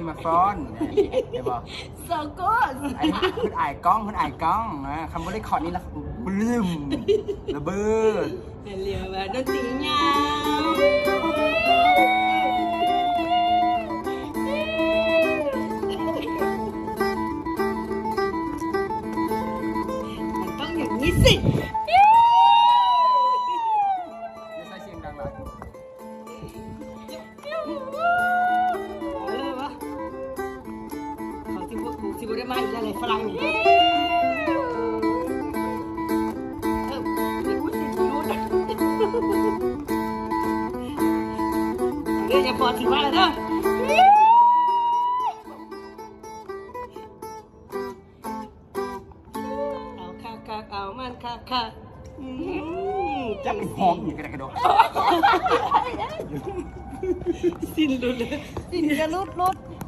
มาฟ้อนเดี๋ยวบอก so good ไอ้คุณอายกล้องนะคำว่าได้คอร์ดนี้ละบลืมระเบิด เรียกว่าดนตรียาวมันต้องอย่างนี้สิไม่ใช่เสียงดังหรอก วะเขาที่พวกกูที่พวกได้มาอีกแล้วเลยฝรั่งนี่เดี๋ยวจะพอถึงว่าแล้วเด้อเอาค่ะเอามันค่ะจัง หอมอยู่กระโดด สิ้นรุดเลยสิ้นจะรุด